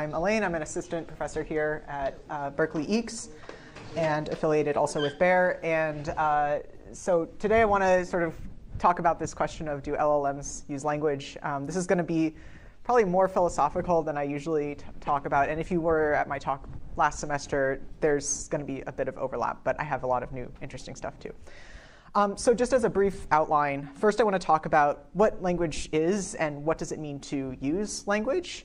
I'm Alane. I'm an assistant professor here at Berkeley EECS and affiliated also with Bayer. And so today I want to sort of talk about this question of do LLMs use language. This is going to be probably more philosophical than I usually talk about. And if you were at my talk last semester, there's going to be a bit of overlap. But I have a lot of new interesting stuff too. So just as a brief outline, first I want to talk about what language is and what does it mean to use language.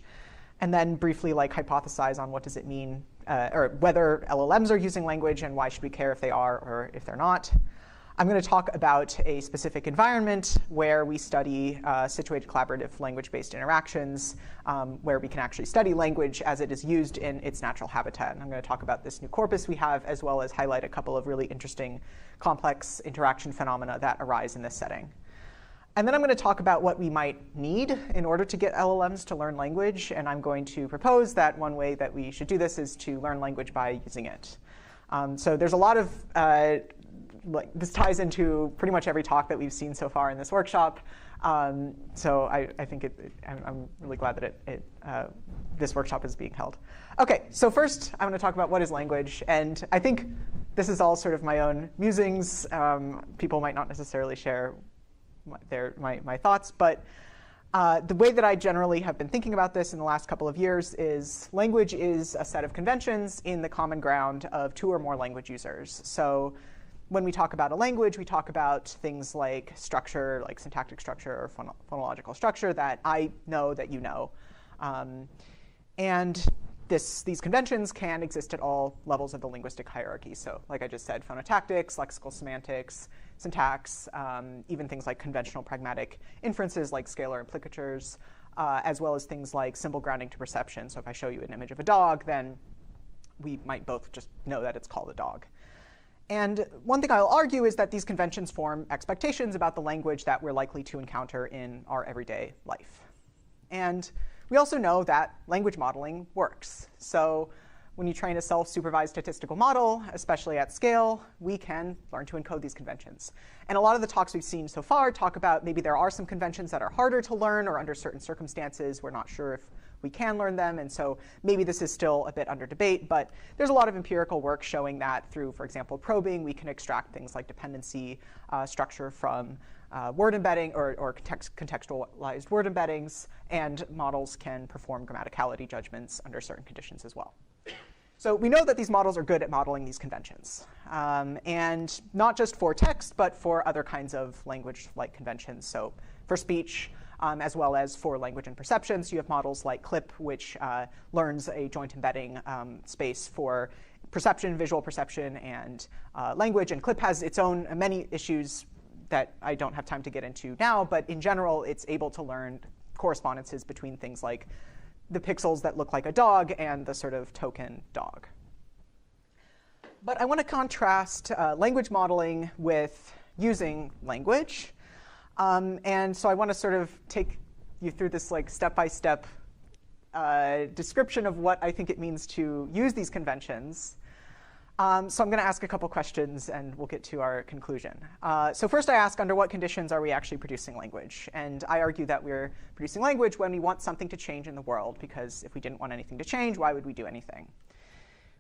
And then briefly hypothesize on what does it mean, or whether LLMs are using language and why should we care if they are or if they're not. I'm going to talk about a specific environment where we study situated collaborative language-based interactions, where we can actually study language as it is used in its natural habitat. And I'm going to talk about this new corpus we have, as well as highlight a couple of really interesting complex interaction phenomena that arise in this setting. And then I'm going to talk about what we might need in order to get LLMs to learn language. And I'm going to propose that one way that we should do this is to learn language by using it. So there's a lot of, this ties into pretty much every talk that we've seen so far in this workshop. So I think I'm really glad that this workshop is being held. OK, so first I'm going to talk about what is language. And I think this is all sort of my own musings. People might not necessarily share my thoughts, but the way that I generally have been thinking about this in the last couple of years is language is a set of conventions in the common ground of two or more language users. So when we talk about a language, we talk about things like structure, like syntactic structure or phonological structure that I know that you know. And these conventions can exist at all levels of the linguistic hierarchy. So like I just said, phonotactics, lexical semantics, syntax, even things like conventional pragmatic inferences like scalar implicatures, as well as things like symbol grounding to perception. So if I show you an image of a dog, then we might both just know that it's called a dog. And one thing I'll argue is that these conventions form expectations about the language that we're likely to encounter in our everyday life. And we also know that language modeling works. So when you train a self-supervised statistical model, especially at scale, we can learn to encode these conventions. And a lot of the talks we've seen so far talk about maybe there are some conventions that are harder to learn, or under certain circumstances, we're not sure if we can learn them. And so maybe this is still a bit under debate. But there's a lot of empirical work showing that through, for example, probing, we can extract things like dependency structure from word embedding or contextualized word embeddings. And models can perform grammaticality judgments under certain conditions as well. So we know that these models are good at modeling these conventions. And not just for text, but for other kinds of language-like conventions. So for speech, as well as for language and perception. So you have models like CLIP, which learns a joint embedding space for perception, visual perception, and language. And CLIP has its own many issues that I don't have time to get into now. But in general, it's able to learn correspondences between things like the pixels that look like a dog and the sort of token dog. But I want to contrast language modeling with using language. And so I want to sort of take you through this step-by-step description of what I think it means to use these conventions. So I'm going to ask a couple questions, and we'll get to our conclusion. So first I ask, under what conditions are we actually producing language? And I argue that we're producing language when we want something to change in the world, because if we didn't want anything to change, why would we do anything?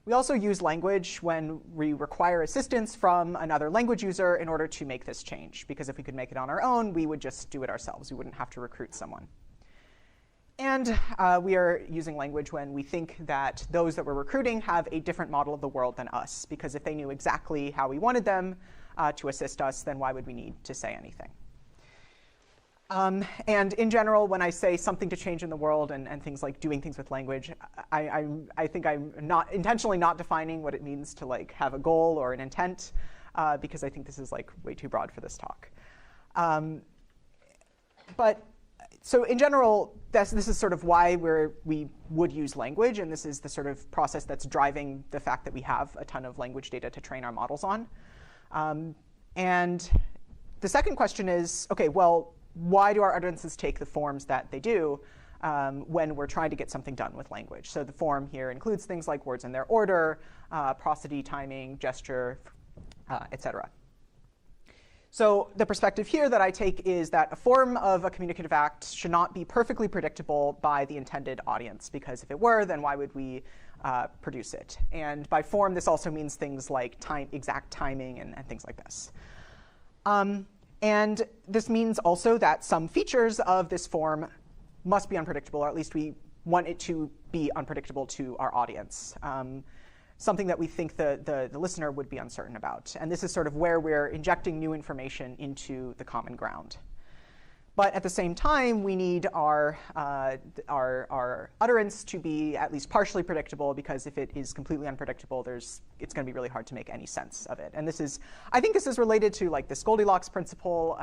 We also use language when we require assistance from another language user in order to make this change, because if we could make it on our own, we would just do it ourselves. We wouldn't have to recruit someone. And we are using language when we think that those that we're recruiting have a different model of the world than us, because if they knew exactly how we wanted them to assist us, then why would we need to say anything? And in general, when I say something to change in the world and things like doing things with language, I think I'm not intentionally not defining what it means to have a goal or an intent, because I think this is way too broad for this talk. So in general, this is sort of why we would use language. And this is the sort of process that's driving the fact that we have a ton of language data to train our models on. And the second question is, OK, well, why do our utterances take the forms that they do when we're trying to get something done with language? So the form here includes things like words in their order, prosody, timing, gesture, et cetera. So the perspective here that I take is that a form of a communicative act should not be perfectly predictable by the intended audience, because if it were, then why would we produce it? And by form, this also means things like exact timing and things like this. And this means also that some features of this form must be unpredictable, or at least we want it to be unpredictable to our audience. Something that we think the listener would be uncertain about. And this is sort of where we're injecting new information into the common ground. But at the same time, we need our utterance to be at least partially predictable, because if it is completely unpredictable, it's going to be really hard to make any sense of it. And I think this is related to like this Goldilocks principle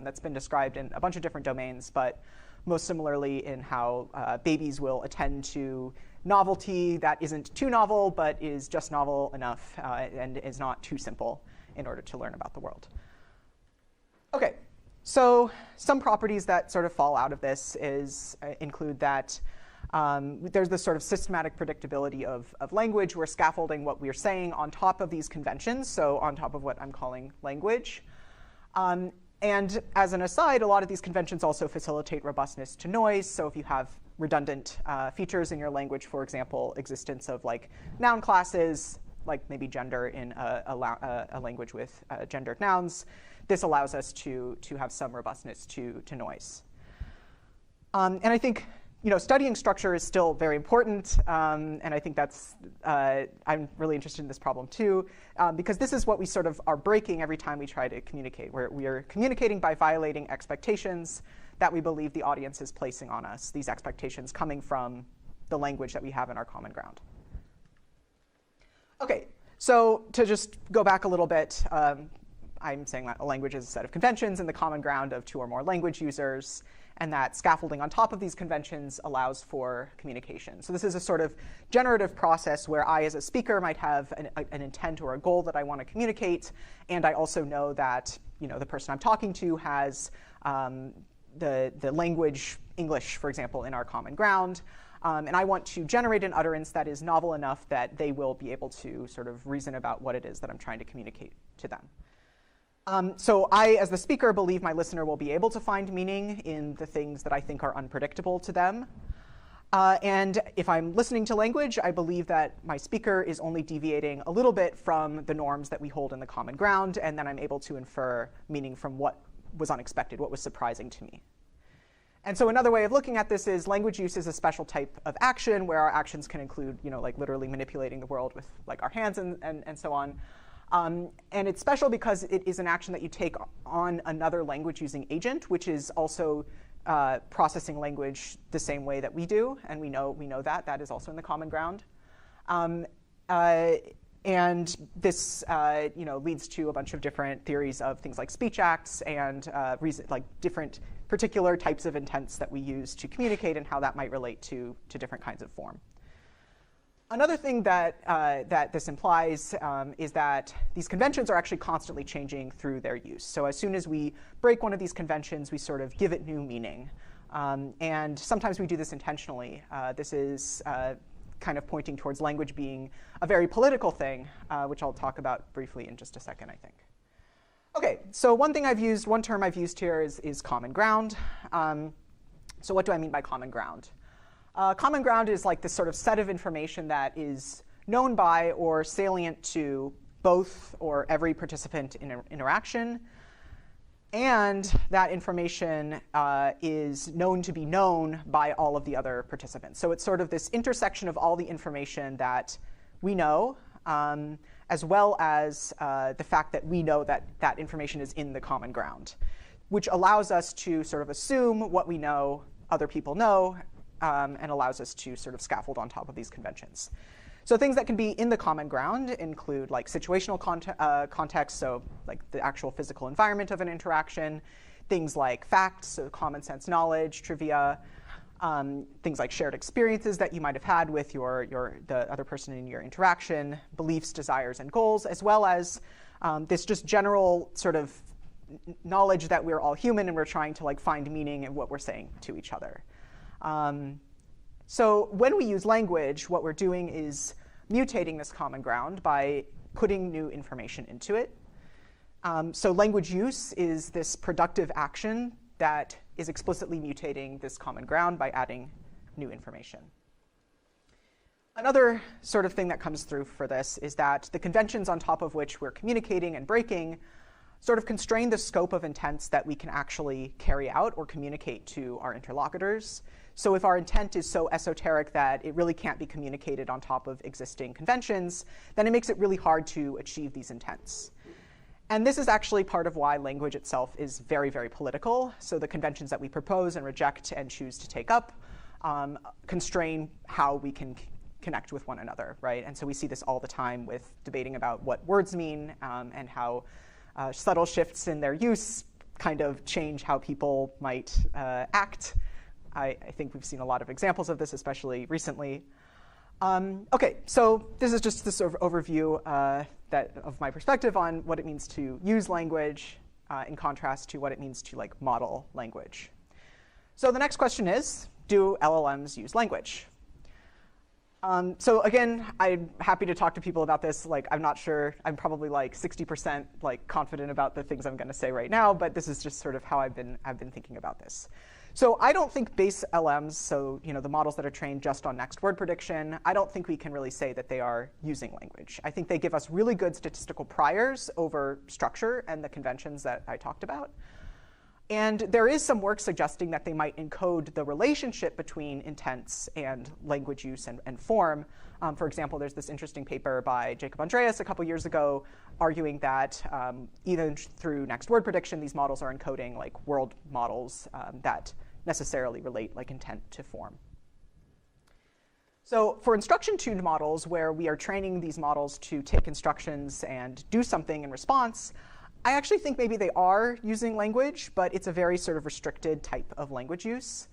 that's been described in a bunch of different domains, but most similarly in how babies will attend to novelty that isn't too novel, but is just novel enough and is not too simple in order to learn about the world. OK, so some properties that sort of fall out of this include that there's this sort of systematic predictability of language. We're scaffolding what we're saying on top of these conventions, so on top of what I'm calling language. And as an aside, a lot of these conventions also facilitate robustness to noise. So if you have redundant features in your language, for example, existence of like noun classes, like maybe gender in a language with gendered nouns, this allows us to have some robustness to noise. And I think studying structure is still very important, and I think that's I'm really interested in this problem too, because this is what we sort of are breaking every time we try to communicate. We are communicating by violating expectations that we believe the audience is placing on us, these expectations coming from the language that we have in our common ground. OK, so to just go back a little bit, I'm saying that a language is a set of conventions in the common ground of two or more language users, and that scaffolding on top of these conventions allows for communication. So this is a sort of generative process where I, as a speaker, might have an intent or a goal that I want to communicate, and I also know that the person I'm talking to has the language English, for example, in our common ground. And I want to generate an utterance that is novel enough that they will be able to sort of reason about what it is that I'm trying to communicate to them. So I, as the speaker, believe my listener will be able to find meaning in the things that I think are unpredictable to them. And if I'm listening to language, I believe that my speaker is only deviating a little bit from the norms that we hold in the common ground, and then I'm able to infer meaning from what was unexpected, what was surprising to me. And so another way of looking at this is language use is a special type of action where our actions can include, like literally manipulating the world with like our hands and so on. And it's special because it is an action that you take on another language-using agent, which is also processing language the same way that we do, and we know that is also in the common ground. And this leads to a bunch of different theories of things like speech acts and different particular types of intents that we use to communicate and how that might relate to different kinds of form. Another thing that this implies is that these conventions are actually constantly changing through their use. So as soon as we break one of these conventions, we sort of give it new meaning. And sometimes we do this intentionally. This is kind of pointing towards language being a very political thing, which I'll talk about briefly in just a second, I think. OK, so one term I've used here is common ground. So what do I mean by common ground? Common ground is like this sort of set of information that is known by or salient to both or every participant in an interaction. And that information is known to be known by all of the other participants. So it's sort of this intersection of all the information that we know, as well as the fact that we know that that information is in the common ground, which allows us to sort of assume what we know other people know, and allows us to sort of scaffold on top of these conventions. So things that can be in the common ground include like situational context, so like the actual physical environment of an interaction, things like facts, so common sense knowledge, trivia, things like shared experiences that you might have had with the other person in your interaction, beliefs, desires, and goals, as well as this just general sort of knowledge that we're all human and we're trying to like find meaning in what we're saying to each other. So when we use language, what we're doing is mutating this common ground by putting new information into it. So language use is this productive action that is explicitly mutating this common ground by adding new information. Another sort of thing that comes through for this is that the conventions on top of which we're communicating and breaking sort of constrain the scope of intents that we can actually carry out or communicate to our interlocutors. So if our intent is so esoteric that it really can't be communicated on top of existing conventions, then it makes it really hard to achieve these intents. And this is actually part of why language itself is very, very political. So the conventions that we propose and reject and choose to take up constrain how we can connect with one another, right? And so we see this all the time with debating about what words mean and how subtle shifts in their use kind of change how people might act. I think we've seen a lot of examples of this, especially recently. OK, so this is just this sort of overview of my perspective on what it means to use language in contrast to what it means to model language. So the next question is, do LLMs use language? So again, I'm happy to talk to people about this. I'm not sure. I'm probably 60% confident about the things I'm going to say right now, but this is just sort of how I've been thinking about this. So I don't think base LMs, so the models that are trained just on next word prediction, I don't think we can really say that they are using language. I think they give us really good statistical priors over structure and the conventions that I talked about. And there is some work suggesting that they might encode the relationship between intents and language use and form. For example, there's this interesting paper by Jacob Andreas a couple years ago arguing that even through next word prediction, these models are encoding world models that necessarily relate intent to form. So for instruction-tuned models, where we are training these models to take instructions and do something in response, I actually think maybe they are using language, but it's a very sort of restricted type of language use,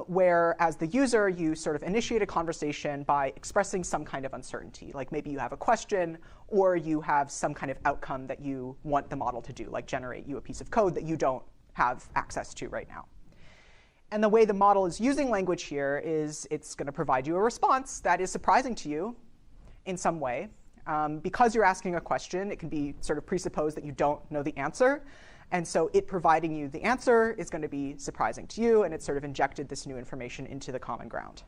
where as the user, you sort of initiate a conversation by expressing some kind of uncertainty. Like maybe you have a question, or you have some kind of outcome that you want the model to do, like generate you a piece of code that you don't have access to right now. And the way the model is using language here is it's going to provide you a response that is surprising to you in some way. Because you're asking a question, it can be sort of presupposed that you don't know the answer. And so it providing you the answer is going to be surprising to you, and it's sort of injected this new information into the common ground.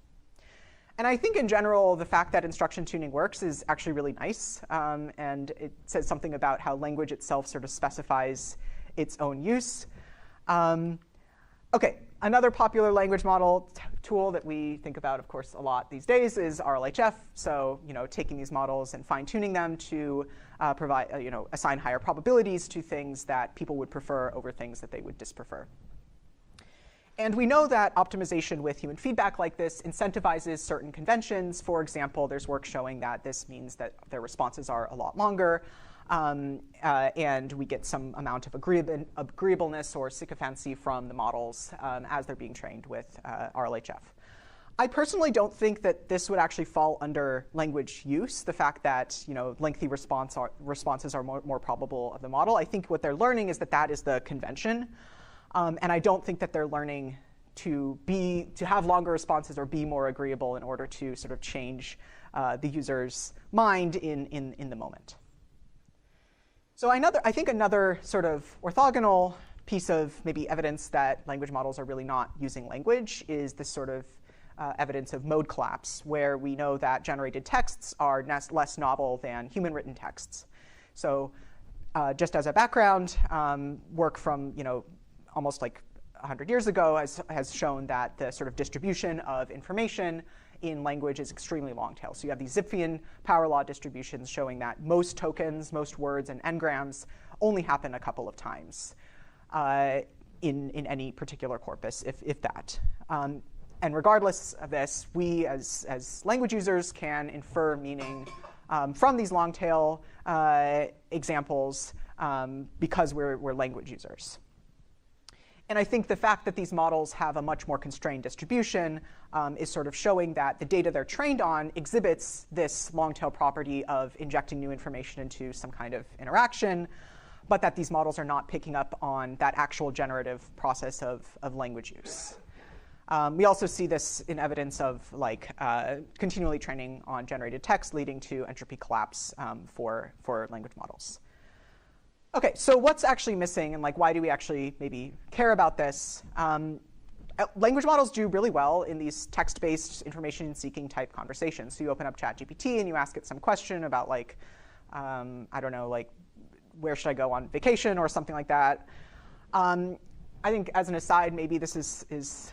And I think in general, the fact that instruction tuning works is actually really nice. And it says something about how language itself sort of specifies its own use. OK, another popular language model tool that we think about, of course, a lot these days is RLHF. So taking these models and fine-tuning them to provide, assign higher probabilities to things that people would prefer over things that they would disprefer. And we know that optimization with human feedback like this incentivizes certain conventions. For example, there's work showing that this means that their responses are a lot longer. And we get some amount of agreeableness or sycophancy from the models as they're being trained with RLHF. I personally don't think that this would actually fall under language use, the fact that lengthy responses are more probable of the model. I think what they're learning is that that is the convention. And I don't think that they're learning to have longer responses or be more agreeable in order to sort of change the user's mind in the moment. So I think another sort of orthogonal piece of maybe evidence that language models are really not using language is this sort of evidence of mode collapse, where we know that generated texts are less novel than human-written texts. So just as a background, work from almost 100 years ago has shown that the sort of distribution of information in language is extremely long tail. So you have these Zipfian power law distributions showing that most tokens, most words, and n-grams only happen a couple of times in any particular corpus, if that. And regardless of this, we as language users can infer meaning from these long tail examples because we're language users. And I think the fact that these models have a much more constrained distribution is sort of showing that the data they're trained on exhibits this long-tail property of injecting new information into some kind of interaction, but that these models are not picking up on that actual generative process of language use. We also see this in evidence of continually training on generated text leading to entropy collapse for language models. Okay, so what's actually missing, and like why do we actually maybe care about this? Language models do really well in these text-based information-seeking type conversations. So you open up ChatGPT and you ask it some question about like, I don't know, like where should I go on vacation or something like that. I think as an aside, maybe this is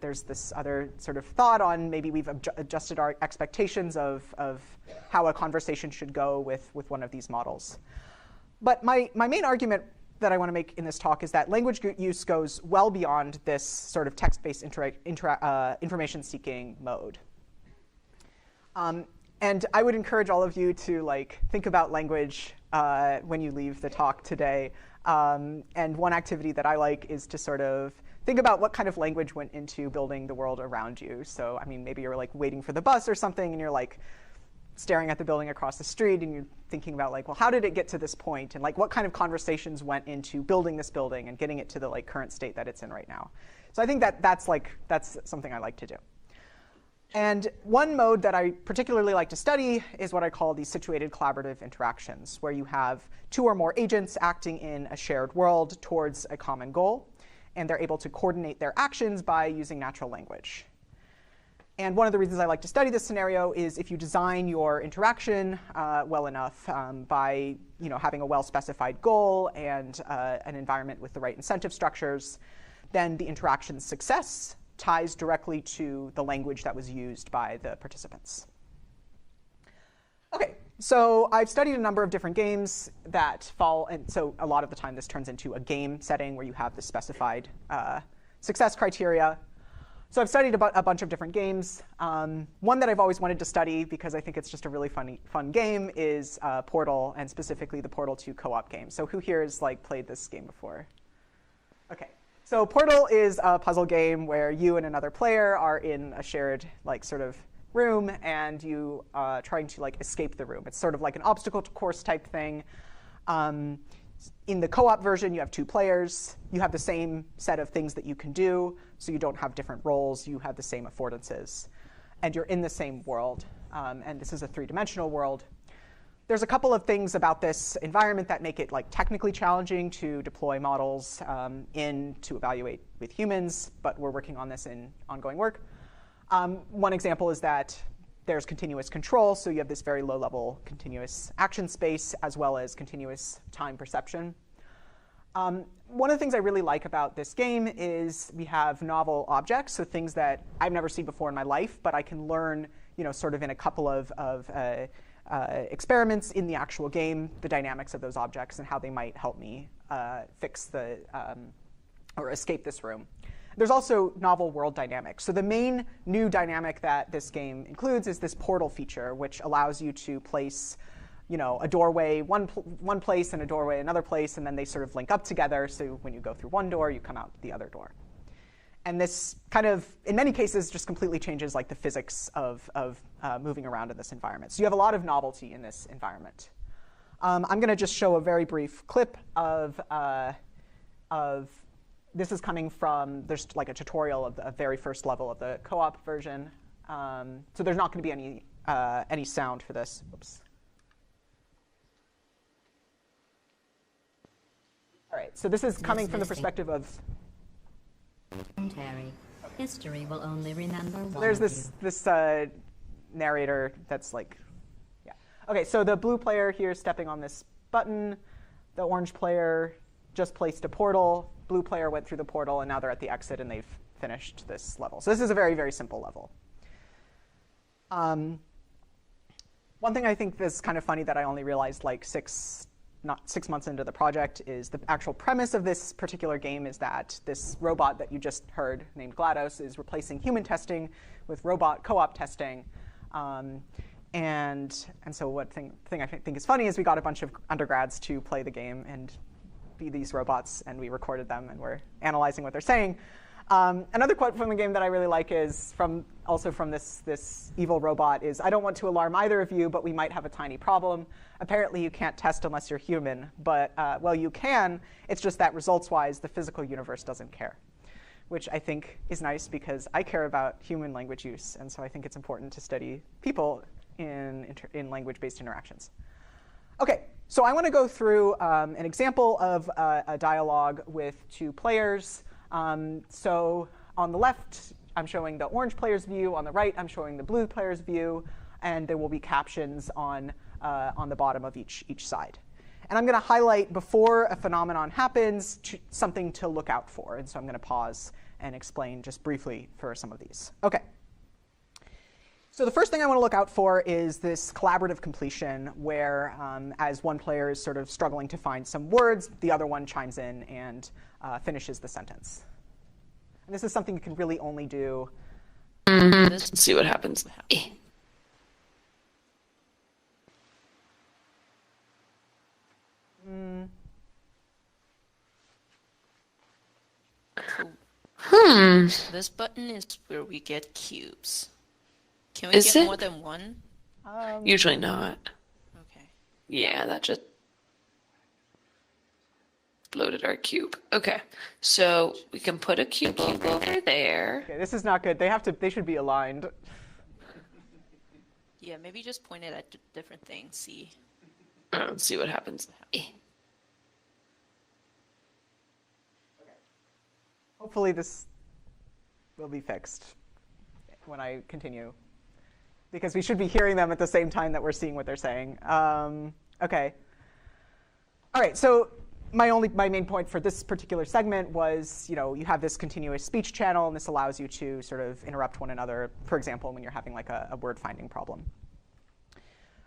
there's this other sort of thought on maybe we've adjusted our expectations of how a conversation should go with one of these models. But my main argument that I want to make in this talk is that language use goes well beyond this sort of text-based information-seeking mode. And I would encourage all of you to like think about language when you leave the talk today. And one activity that I like is to sort of think about what kind of language went into building the world around you. So, I mean, maybe you're like waiting for the bus or something, and you're like staring at the building across the street, and you're thinking about like, well, how did it get to this point? And like, what kind of conversations went into building this building and getting it to the like current state that it's in right now? So I think that's something I like to do. And one mode that I particularly like to study is what I call these situated collaborative interactions, where you have two or more agents acting in a shared world towards a common goal, and they're able to coordinate their actions by using natural language. And one of the reasons I like to study this scenario is if you design your interaction well enough by having a well-specified goal and an environment with the right incentive structures, then the interaction's success ties directly to the language that was used by the participants. OK, so I've studied a number of different games that fall, and so a lot of the time this turns into a game setting where you have the specified success criteria. So I've studied a bunch of different games. One that I've always wanted to study, because I think it's just a really fun game, is Portal, and specifically the Portal 2 co-op game. So who here has like played this game before? OK. So Portal is a puzzle game where you and another player are in a shared like sort of room, and you trying to like escape the room. It's sort of like an obstacle course type thing. In the co-op version, you have two players. You have the same set of things that you can do, so you don't have different roles. You have the same affordances. And you're in the same world. And this is a three-dimensional world. There's a couple of things about this environment that make it like technically challenging to deploy models in to evaluate with humans, but we're working on this in ongoing work. One example is that there's continuous control, so you have this very low-level continuous action space, as well as continuous time perception. One of the things I really like about this game is we have novel objects, so things that I've never seen before in my life, but I can learn sort of in a couple of experiments in the actual game, the dynamics of those objects and how they might help me fix or escape this room. There's also novel world dynamics. So the main new dynamic that this game includes is this portal feature, which allows you to place a doorway one place and a doorway another place, and then they sort of link up together. So when you go through one door, you come out the other door. And this kind of, in many cases, just completely changes like the physics of moving around in this environment. So you have a lot of novelty in this environment. I'm going to just show a very brief clip of this is coming from, there's like a tutorial of the very first level of the co-op version. So there's not going to be any sound for this. Oops. All right, so this is coming from the perspective of Terry. History will only remember one. There's this narrator that's like, yeah. OK, so the blue player here is stepping on this button. The orange player just placed a portal. Blue player went through the portal, and now they're at the exit, and they've finished this level. So this is a very, very simple level. One thing I think is kind of funny that I only realized like 6 months into the project is the actual premise of this particular game is that this robot that you just heard named GLaDOS is replacing human testing with robot co-op testing. And so what thing I think is funny is we got a bunch of undergrads to play the game and be these robots, and we recorded them, and we're analyzing what they're saying. Another quote from the game that I really like is also from this evil robot is, "I don't want to alarm either of you, but we might have a tiny problem. Apparently you can't test unless you're human, but well, you can. It's just that results-wise, the physical universe doesn't care," which I think is nice because I care about human language use, and so I think it's important to study people in language-based interactions. OK, so I want to go through an example of a dialogue with two players. So on the left, I'm showing the orange player's view. On the right, I'm showing the blue player's view. And there will be captions on the bottom of each side. And I'm going to highlight, before a phenomenon happens, something to look out for. And so I'm going to pause and explain just briefly for some of these. OK. So the first thing I want to look out for is this collaborative completion, where as one player is sort of struggling to find some words, the other one chimes in and finishes the sentence. And this is something you can really only do. Let's see what happens. This button is where we get cubes. Can we Is get it? more than one? Usually not. Okay. Yeah, that just loaded our cube. Okay, so we can put a cube over there. OK, this is not good. They should be aligned. Yeah, maybe just point it at different things. See. Let's see what happens. Hopefully this will be fixed when I continue, because we should be hearing them at the same time that we're seeing what they're saying. OK. All right, so my main point for this particular segment was, you have this continuous speech channel, and this allows you to sort of interrupt one another, for example, when you're having like a word finding problem.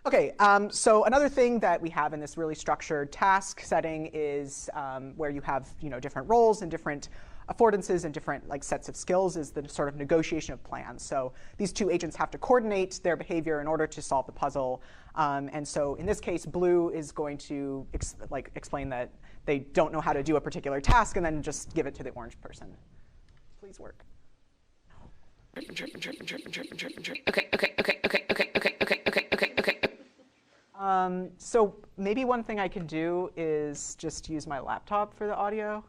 OK, so another thing that we have in this really structured task setting is where you have different roles and different affordances and different sets of skills, is the sort of negotiation of plans. So these two agents have to coordinate their behavior in order to solve the puzzle. And so in this case, blue is going to explain that they don't know how to do a particular task and then just give it to the orange person. Please work. So maybe one thing I can do is just use my laptop for the audio.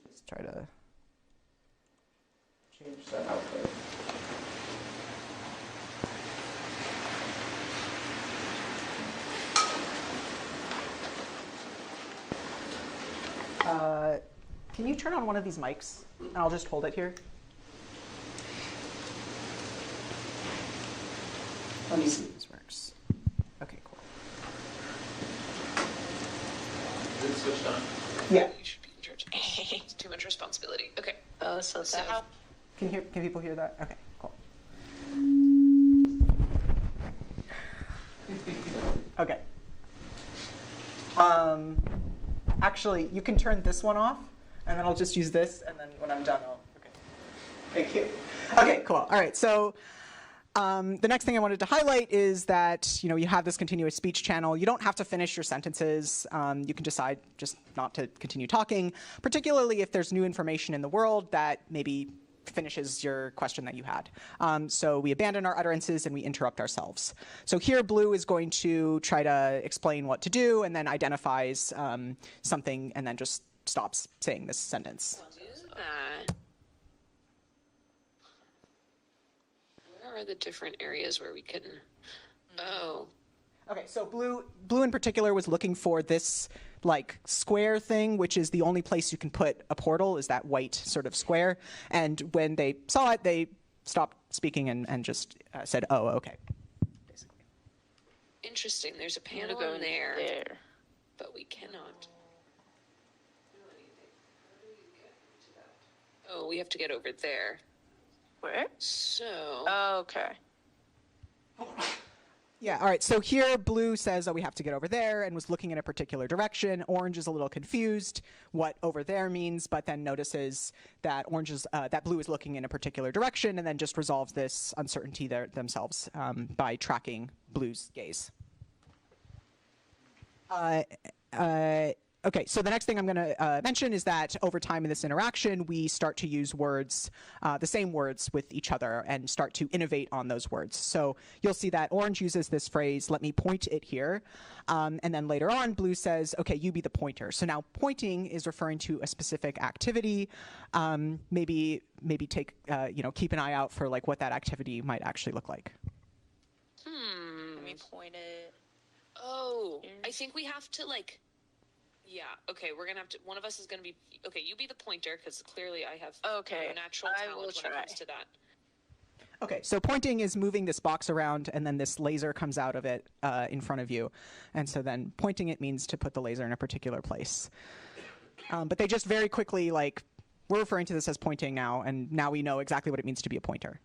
Just try to change that output. Can you turn on one of these mics? And I'll just hold it here. Let me see if this works. OK, cool. Is it switched on? Yeah. You should be in charge. It's too much responsibility. Okay. So how? Can people hear that? OK, cool. OK. Actually, you can turn this one off, and then I'll just use this, and then when I'm done, OK. Thank you. OK, cool. All right, so the next thing I wanted to highlight is that you have this continuous speech channel. You don't have to finish your sentences. You can decide just not to continue talking, particularly if there's new information in the world that maybe finishes your question that you had. So we abandon our utterances and we interrupt ourselves. So here, blue is going to try to explain what to do and then identifies something and then just stops saying this sentence. Where are the different areas where we can? Oh. OK, so blue in particular was looking for this square thing, which is the only place you can put a portal, is that white sort of square. And when they saw it, they stopped speaking and just said, oh, OK. Basically. Interesting. There's a pentagon there, but we cannot. Oh, we have to get over there. Where? So. Oh, okay. Yeah, all right, so here blue says, oh, we have to get over there, and was looking in a particular direction. Orange is a little confused what over there means, but then notices that that blue is looking in a particular direction, and then just resolves this uncertainty themselves by tracking blue's gaze. Okay, so the next thing I'm going to mention is that over time in this interaction, we start to use words, the same words with each other and start to innovate on those words. So you'll see that Orange uses this phrase, let me point it here. And then later on, Blue says, okay, you be the pointer. So now pointing is referring to a specific activity. Maybe take, keep an eye out for like what that activity might actually look like. Let me point it. Oh, I think we have to like... Yeah, okay, we're going to have to... One of us is going to be... Okay, you be the pointer, because clearly I have no natural talent when it comes to that. Okay, so pointing is moving this box around, and then this laser comes out of it in front of you. And so then pointing it means to put the laser in a particular place. But they just very quickly, like, we're referring to this as pointing now, and now we know exactly what it means to be a pointer.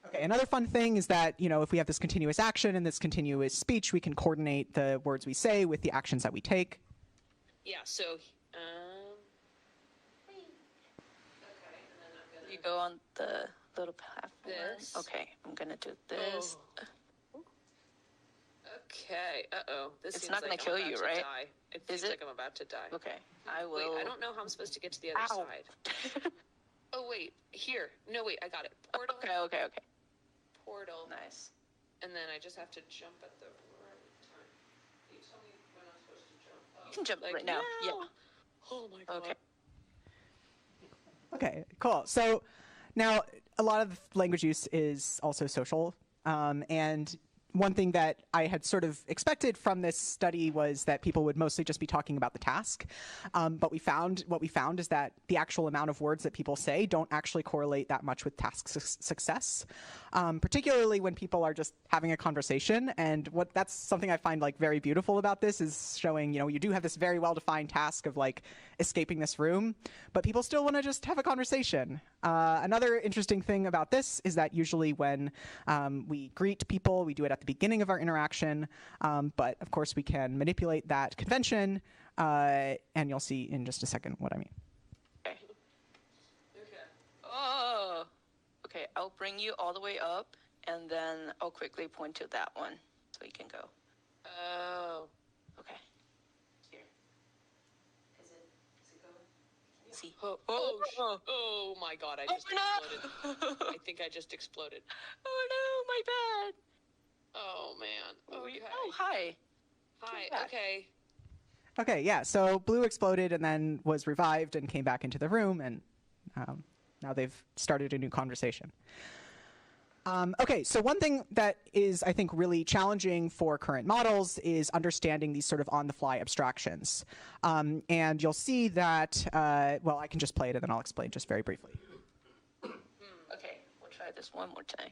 Okay, another fun thing is that, if we have this continuous action and this continuous speech, we can coordinate the words we say with the actions that we take. Yeah, so, okay, and then I'm gonna... You go on the little path. This. Okay, I'm gonna do this. Oh. Okay, uh-oh. It's not gonna kill you, right? It feels like I'm about to die. Okay, I will... Wait, I don't know how I'm supposed to get to the other side. Oh, wait, here. No, wait, I got it. Portal. Okay. Portal. Nice. And then I just have to jump at the right time. Can you tell me when I'm supposed to jump? You can jump right now. Yeah. Oh my god. Okay, cool. So now a lot of language use is also social. And one thing that I had sort of expected from this study was that people would mostly just be talking about the task. But what we found is that the actual amount of words that people say don't actually correlate that much with task success, particularly when people are just having a conversation. And that's something I find like very beautiful about this is showing, you do have this very well-defined task of like escaping this room, but people still want to just have a conversation. Another interesting thing about this is that usually when we greet people, we do it at the beginning of our interaction, but of course we can manipulate that convention, and you'll see in just a second what I mean. Okay. Oh, okay, I'll bring you all the way up, and then I'll quickly point to that one, so you can go. Oh. Okay. Here. Is it going? See. Oh my god, I just exploded. I think I just exploded. Oh no, my bad. Oh man. Okay. Oh, hi. Hi, okay. Okay, yeah, so Blue exploded and then was revived and came back into the room, and now they've started a new conversation. Okay, so one thing that is, I think, really challenging for current models is understanding these sort of on-the-fly abstractions. And you'll see that, well, I can just play it and then I'll explain just very briefly. Okay, we'll try this one more time.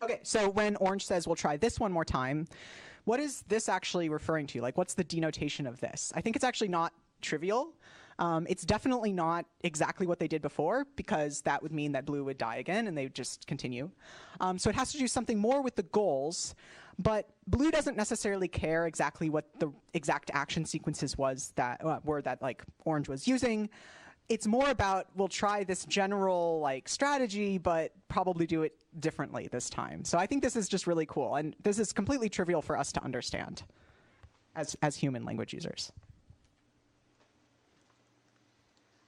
Okay, so when Orange says we'll try this one more time, what is this actually referring to? Like, what's the denotation of this? I think it's actually not trivial. It's definitely not exactly what they did before, because that would mean that Blue would die again and they would just continue. So it has to do something more with the goals, but Blue doesn't necessarily care exactly what the exact action sequences were that like Orange was using. It's more about, we'll try this general like strategy, but probably do it differently this time. So I think this is just really cool, and this is completely trivial for us to understand as human language users.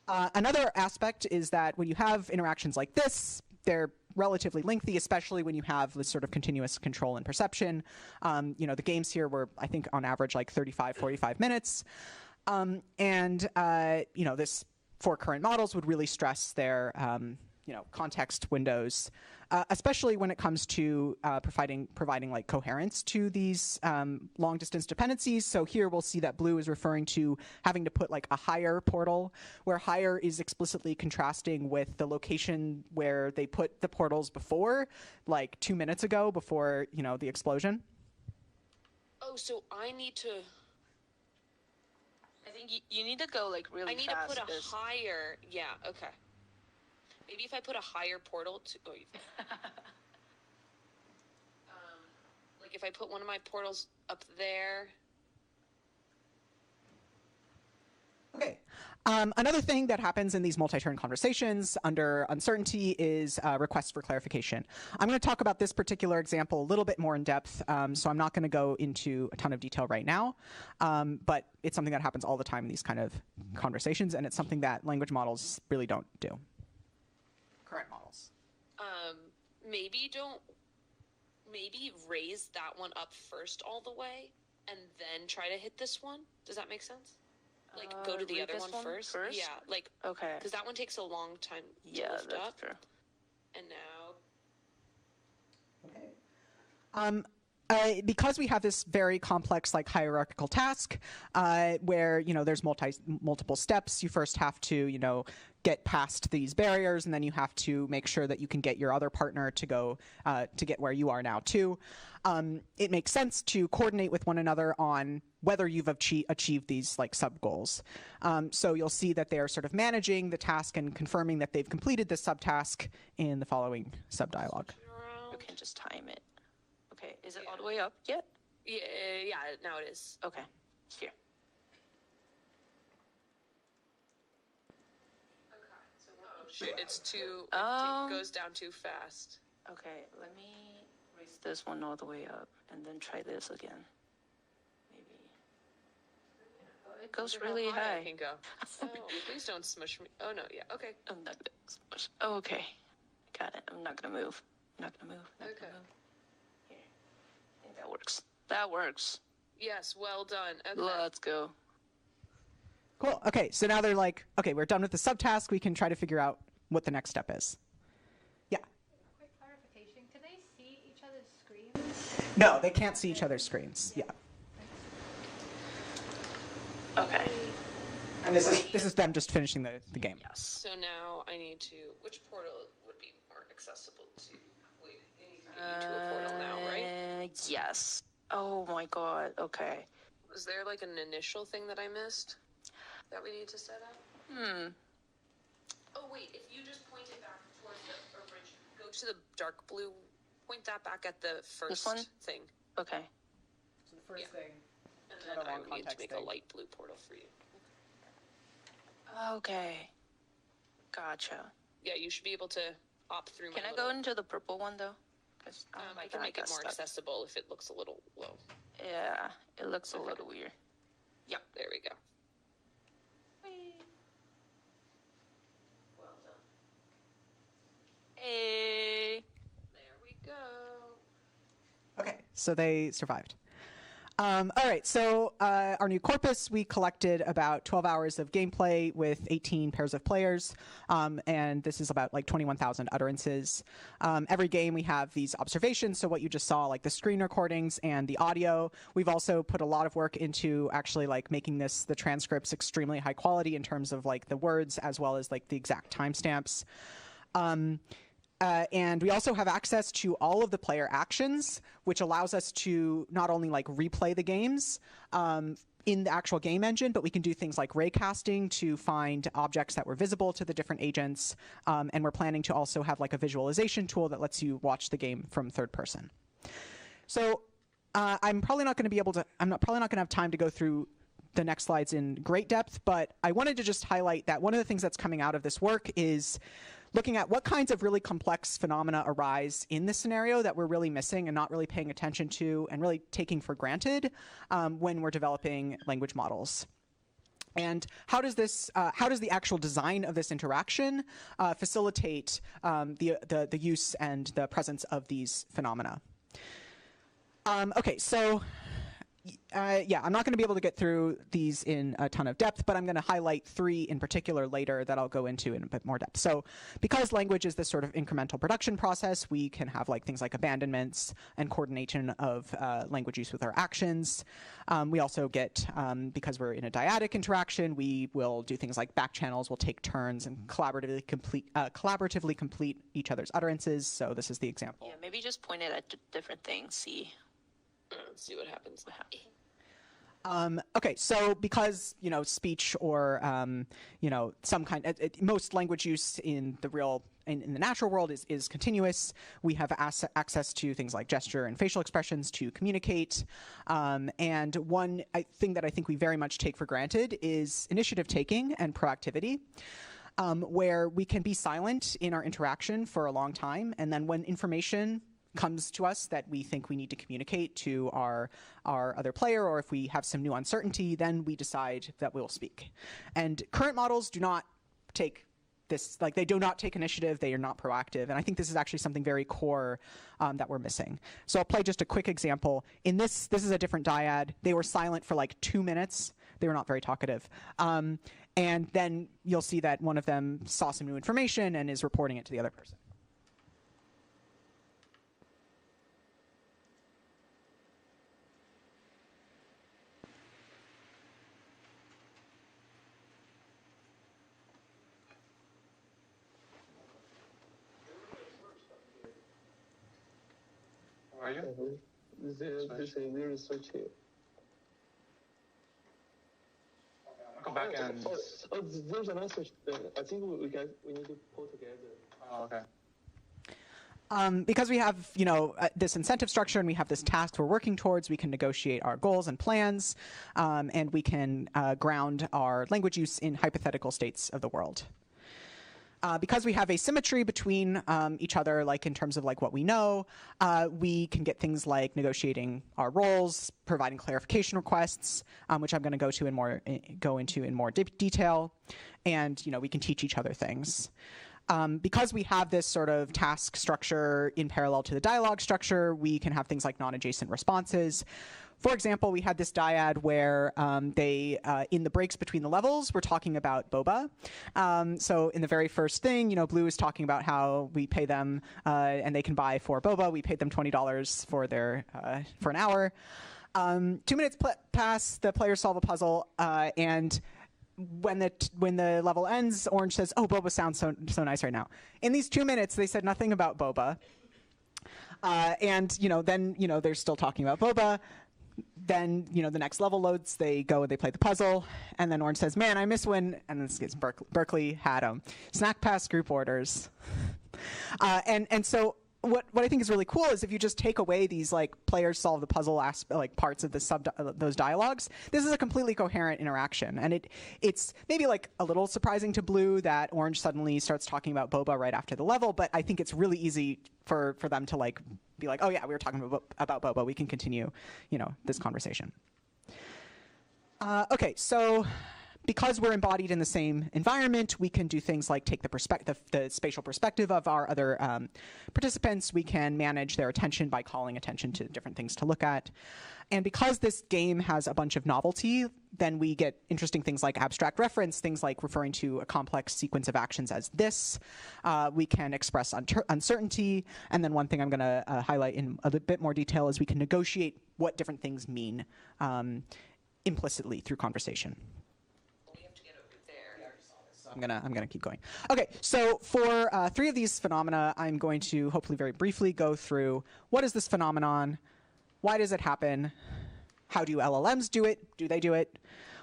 Another aspect is that when you have interactions like this, they're relatively lengthy, especially when you have this sort of continuous control and perception. The games here were, I think, on average, like 35, 45 minutes. This, for current models, would really stress their context windows, especially when it comes to providing like coherence to these long distance dependencies. So here we'll see that Blue is referring to having to put like a higher portal, where higher is explicitly contrasting with the location where they put the portals before, like 2 minutes ago, before the explosion. Oh, so I need to... I think you need to go like really fast. I need to put a higher... Yeah, okay. Maybe if I put a higher portal to... Oh, like if I put one of my portals up there... Okay. Another thing that happens in these multi-turn conversations under uncertainty is requests for clarification. I'm going to talk about this particular example a little bit more in depth, so I'm not going to go into a ton of detail right now, but it's something that happens all the time in these kind of conversations, and it's something that language models really don't do. Current models. Maybe raise that one up first all the way, and then try to hit this one. Does that make sense? Like, go to the other one first? Yeah, like, okay. Because that one takes a long time to lift up. True. And now... Okay. Because we have this very complex, like, hierarchical task, where, there's multiple steps. You first have to, get past these barriers, and then you have to make sure that you can get your other partner to go to get where you are now too. It makes sense to coordinate with one another on whether you've achieved these like sub goals. So you'll see that they are sort of managing the task and confirming that they've completed this subtask in the following sub dialogue. You can just time it. Okay, is it all the way up yet? Yeah, now it is. Okay, here. It's too, it goes down too fast. Okay, let me raise this one all the way up and then try this again. Maybe. It goes really high. I can go. Oh, please don't smush me. Oh, no, yeah, okay. I'm not gonna smush. Oh, okay. Got it. I'm not gonna move. Not gonna move. Not gonna move. Here. I think that works. That works. Yes, well done. Okay. Let's go. Cool. Okay, so now they're like, okay, we're done with the subtask. We can try to figure out what the next step is. Yeah? Quick clarification. Can they see each other's screens? No, they can't see each other's screens. Yeah. Okay. And this is them just finishing the game. Yes. So now I need to, which portal would be more accessible to? Wait, you need to a portal now, right? Yes. Oh my god, okay. Was there like an initial thing that I missed that we need to set up? Oh wait, if you just point it back towards the original, go to the dark blue, point that back at the first thing. Okay. So the first thing. And then I would need to make a light blue portal for you. Okay. Gotcha. Yeah, you should be able to opt through. Can I go into the purple one though? Because I can make it more accessible if it looks a little low. Yeah, it looks a little weird. Yeah, there we go. Well done. Hey, there we go. Okay, so they survived. All right, so our new corpus, we collected about 12 hours of gameplay with 18 pairs of players, and this is about like 21,000 utterances. Every game we have these observations, so what you just saw, like the screen recordings and the audio. We've also put a lot of work into actually like making the transcripts extremely high quality in terms of like the words as well as like the exact timestamps. And we also have access to all of the player actions, which allows us to not only like replay the games in the actual game engine, but we can do things like raycasting to find objects that were visible to the different agents. And we're planning to also have like a visualization tool that lets you watch the game from third person. So I'm probably not going to have time to go through the next slides in great depth, but I wanted to just highlight that one of the things that's coming out of this work is looking at what kinds of really complex phenomena arise in this scenario that we're really missing and not really paying attention to and really taking for granted when we're developing language models. And how does the actual design of this interaction facilitate the use and the presence of these phenomena? Okay, so yeah, I'm not going to be able to get through these in a ton of depth, but I'm going to highlight 3 in particular later that I'll go into in a bit more depth. So because language is this sort of incremental production process, we can have like things like abandonments and coordination of language use with our actions. We also get, because we're in a dyadic interaction, we will do things like back channels. We'll take turns and collaboratively complete each other's utterances. So this is the example. Yeah, maybe just point it at different things, see what happens. Okay, so because speech or some kind, most language use in the in the natural world is continuous. We have access to things like gesture and facial expressions to communicate. And one thing that I think we very much take for granted is initiative taking and proactivity. Where we can be silent in our interaction for a long time, and then when information comes to us that we think we need to communicate to our other player, or if we have some new uncertainty, then we decide that we'll speak. And current models do not take this, they do not take initiative, they are not proactive, and I think this is actually something very core that we're missing. So I'll play just a quick example. In this is a different dyad. They were silent for like 2 minutes. They were not very talkative. And then you'll see that one of them saw some new information and is reporting it to the other person. Are you? There's a new research here. Go back and. There's an answer. I think we need to pull together. Oh, okay. Because we have, this incentive structure and we have this task we're working towards, we can negotiate our goals and plans, and we can ground our language use in hypothetical states of the world. Because we have asymmetry between each other, like in terms of what we know, we can get things like negotiating our roles, providing clarification requests, which I'm going to go into in more detail, and we can teach each other things. Because we have this sort of task structure in parallel to the dialogue structure, we can have things like non-adjacent responses. For example, we had this dyad where they, in the breaks between the levels, were talking about boba. So in the very first thing, Blue is talking about how we pay them and they can buy 4 boba. We paid them $20 for for an hour. 2 minutes pass, the players solve a puzzle, and when the level ends, Orange says, "Oh, boba sounds so nice right now." In these 2 minutes, they said nothing about boba, and then they're still talking about boba. Then the next level loads. They go and they play the puzzle, and then Orange says, "Man, I miss when." And this is Berkeley had snack pass group orders, and so. What I think is really cool is if you just take away these players solve the puzzle parts of the those dialogues, this is a completely coherent interaction, and it's maybe a little surprising to Blue that Orange suddenly starts talking about boba right after the level, but I think it's really easy for them to be like, oh yeah, we were talking about boba, we can continue this conversation. Okay, so. Because we're embodied in the same environment, we can do things like take the spatial perspective of our other participants. We can manage their attention by calling attention to different things to look at. And because this game has a bunch of novelty, then we get interesting things like abstract reference, things like referring to a complex sequence of actions as this. We can express uncertainty. And then one thing I'm going to highlight in a bit more detail is we can negotiate what different things mean implicitly through conversation. I'm gonna keep going. Okay, so for 3 of these phenomena, I'm going to hopefully very briefly go through what is this phenomenon, why does it happen, how do LLMs do it, do they do it,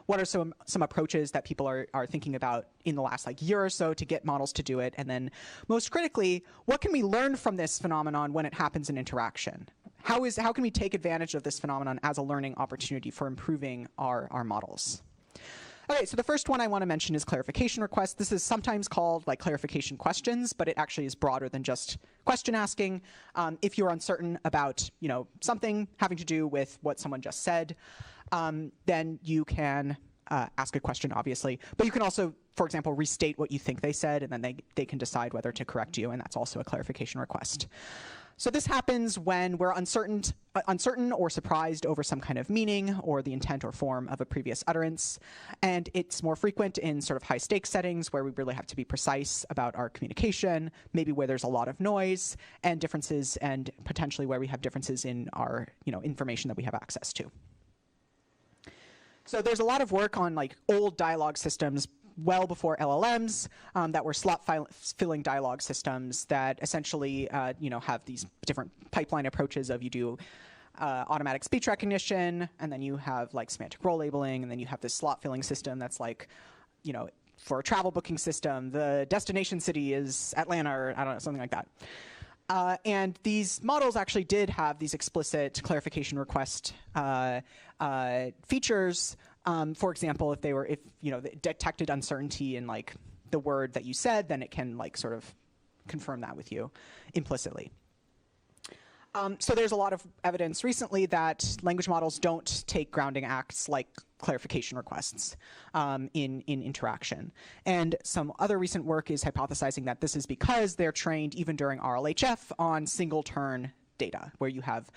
what are some approaches that people are thinking about in the last year or so to get models to do it, and then most critically, what can we learn from this phenomenon when it happens in interaction? How can we take advantage of this phenomenon as a learning opportunity for improving our models? Okay, so the first one I want to mention is clarification requests. This is sometimes called clarification questions, but it actually is broader than just question asking. If you're uncertain about something having to do with what someone just said, then you can ask a question, obviously. But you can also, for example, restate what you think they said, and then they can decide whether to correct you, and that's also a clarification request. So this happens when we're uncertain or surprised over some kind of meaning or the intent or form of a previous utterance. And it's more frequent in sort of high stakes settings where we really have to be precise about our communication, maybe where there's a lot of noise and differences, and potentially where we have differences in our information that we have access to. So there's a lot of work on old dialogue systems well before LLMs that were slot-filling dialogue systems that essentially have these different pipeline approaches of you do automatic speech recognition, and then you have like semantic role labeling, and then you have this slot filling system that's like, you know, for a travel booking system, the destination city is Atlanta, or I don't know, something like that. And these models actually did have these explicit clarification request features. For example, if you know, they detected uncertainty in like the word that you said, then it can like sort of confirm that with you implicitly. So there's a lot of evidence recently that language models don't take grounding acts like clarification requests in interaction. And some other recent work is hypothesizing that this is because they're trained even during RLHF on single turn data, where you have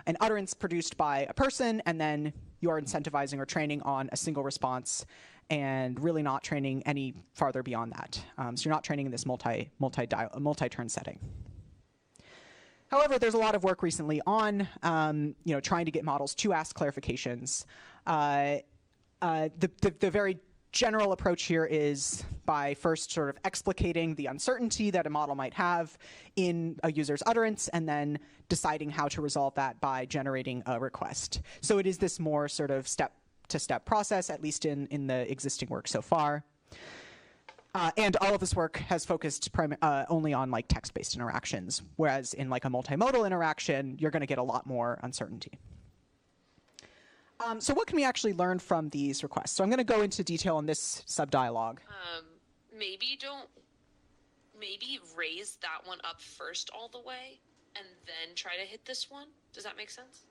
an utterance produced by a person, and then you are incentivizing or training on a single response, and really not training any farther beyond that. So you're not training in this multi-turn setting. However, there's a lot of work recently on you know, trying to get models to ask clarifications. The very general approach here is by first sort of explicating the uncertainty that a model might have in a user's utterance, and then deciding how to resolve that by generating a request. So it is this more sort of step-to-step process, at least in the existing work so far. And all of this work has focused only on like text-based interactions, whereas in like a multimodal interaction, you're going to get a lot more uncertainty. So what can we actually learn from these requests? So I'm going to go into detail on this sub-dialogue. Maybe raise that one up first all the way, and then try to hit this one. Does that make sense?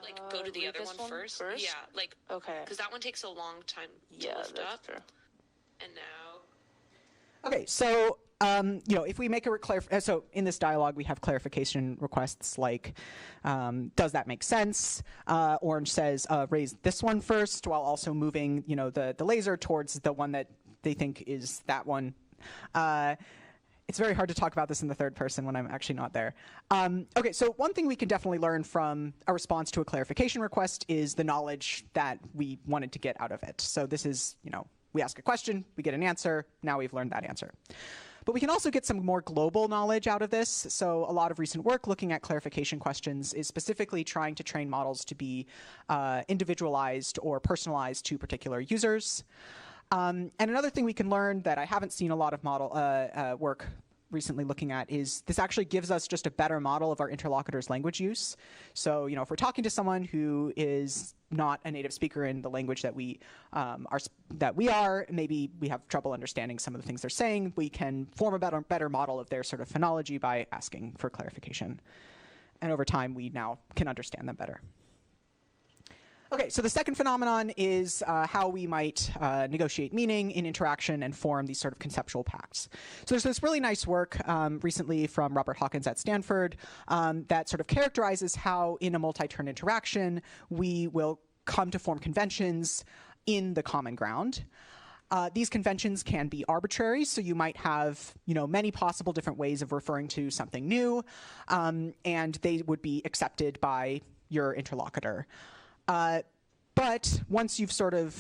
Like go to the other one first? Yeah, like, okay. Because that one takes a long time to lift up. True. And now... Okay, so you know, if we make so in this dialogue we have clarification requests like, does that make sense? Orange says raise this one first, while also moving, you know, the laser towards the one that they think is that one. It's very hard to talk about this in the third person when I'm actually not there. Okay, so one thing we can definitely learn from a response to a clarification request is the knowledge that we wanted to get out of it. So this is, you know, we ask a question, we get an answer, now we've learned that answer. But we can also get some more global knowledge out of this. So a lot of recent work looking at clarification questions is specifically trying to train models to be individualized or personalized to particular users. And another thing we can learn that I haven't seen a lot of model work recently looking at is this actually gives us just a better model of our interlocutor's language use. So, you know, if we're talking to someone who is not a native speaker in the language that we are, maybe we have trouble understanding some of the things they're saying, we can form a better model of their sort of phonology by asking for clarification. And over time, we now can understand them better. Okay, so the second phenomenon is how we might negotiate meaning in interaction and form these sort of conceptual pacts. So there's this really nice work recently from Robert Hawkins at Stanford that sort of characterizes how in a multi-turn interaction we will come to form conventions in the common ground. These conventions can be arbitrary, so you might have, you know, many possible different ways of referring to something new, and they would be accepted by your interlocutor. But once you've sort of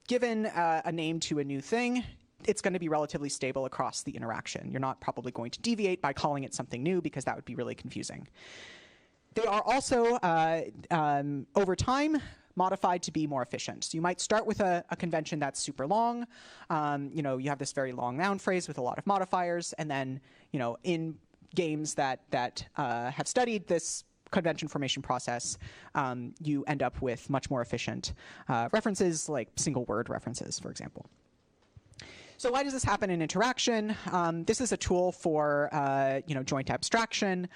given a name to a new thing, it's going to be relatively stable across the interaction. You're not probably going to deviate by calling it something new, because that would be really confusing. They are also, over time, modified to be more efficient. So you might start with a convention that's super long. You know, you have this very long noun phrase with a lot of modifiers, and then, you know, in games that have studied this convention formation process, you end up with much more efficient references, like single word references, for example. So why does this happen in interaction? This is a tool for you know, joint abstraction.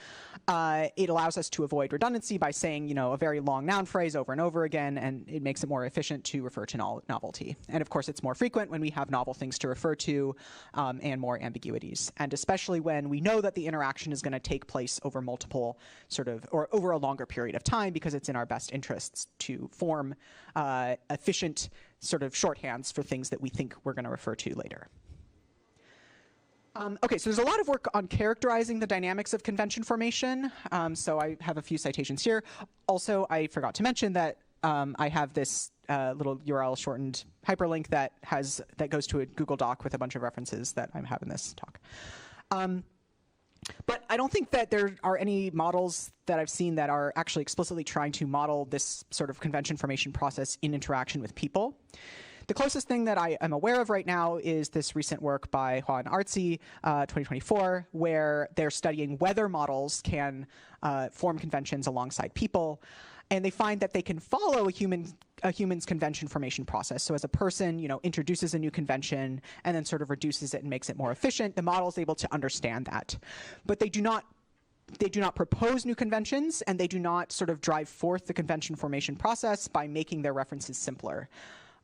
It allows us to avoid redundancy by saying, you know, a very long noun phrase over and over again, and it makes it more efficient to refer to novelty. And of course, it's more frequent when we have novel things to refer to and more ambiguities. And especially when we know that the interaction is going to take place over multiple or over a longer period of time, because it's in our best interests to form efficient sort of shorthands for things that we think we're going to refer to later. Okay, so there's a lot of work on characterizing the dynamics of convention formation. So I have a few citations here. Also, I forgot to mention that I have this little URL shortened hyperlink that goes to a Google Doc with a bunch of references that I have in this talk. But I don't think that there are any models that I've seen that are actually explicitly trying to model this sort of convention formation process in interaction with people. The closest thing that I am aware of right now is this recent work by Hua and Artsy, 2024, where they're studying whether models can form conventions alongside people. And they find that they can follow a human's convention formation process. So as a person, introduces a new convention and then sort of reduces it and makes it more efficient, the model is able to understand that. But they do not propose new conventions, and they do not sort of drive forth the convention formation process by making their references simpler.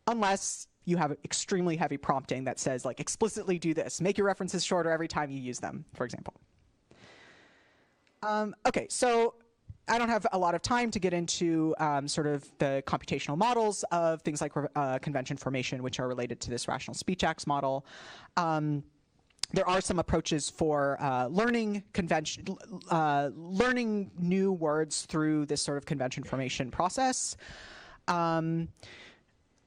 Unless you have extremely heavy prompting that says, like, explicitly do this. Make your references shorter every time you use them, for example. OK, so I don't have a lot of time to get into sort of the computational models of things like convention formation, which are related to this rational speech acts model. There are some approaches for learning new words through this sort of convention formation process.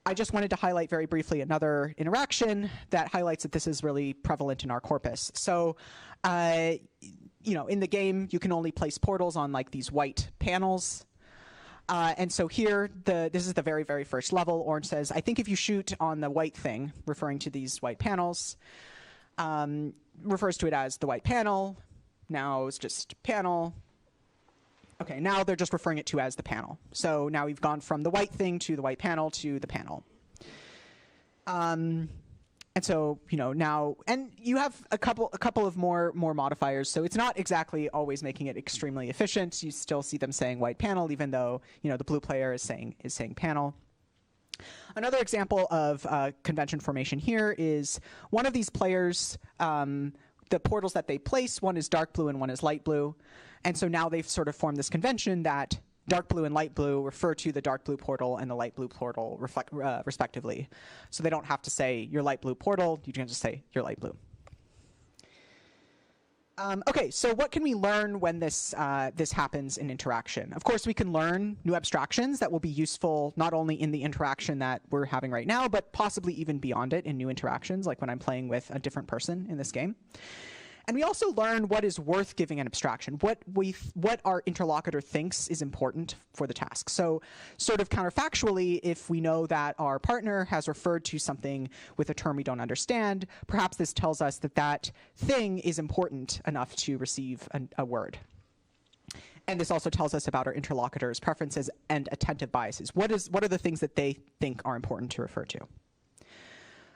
I just wanted to highlight very briefly another interaction that highlights that this is really prevalent in our corpus. So, in the game, you can only place portals on like these white panels. And so here, this is the very, very first level. Orange says, I think if you shoot on the white thing, referring to these white panels, refers to it as the white panel. Now it's just panel. OK, now they're just referring it to as the panel. So now we've gone from the white thing to the white panel to the panel. And so, now, and you have a couple of more modifiers. So it's not exactly always making it extremely efficient. You still see them saying white panel, even though, the blue player is saying panel. Another example of convention formation here is one of these players, the portals that they place, one is dark blue and one is light blue. And so now they've sort of formed this convention that dark blue and light blue refer to the dark blue portal and the light blue portal respectively. So they don't have to say your light blue portal, you can just say your light blue. OK, so what can we learn when this happens in interaction? Of course, we can learn new abstractions that will be useful not only in the interaction that we're having right now, but possibly even beyond it in new interactions, like when I'm playing with a different person in this game. And we also learn what is worth giving an abstraction, what our interlocutor thinks is important for the task. So sort of counterfactually, if we know that our partner has referred to something with a term we don't understand, perhaps this tells us that that thing is important enough to receive a word. And this also tells us about our interlocutor's preferences and attentive biases. What are the things that they think are important to refer to?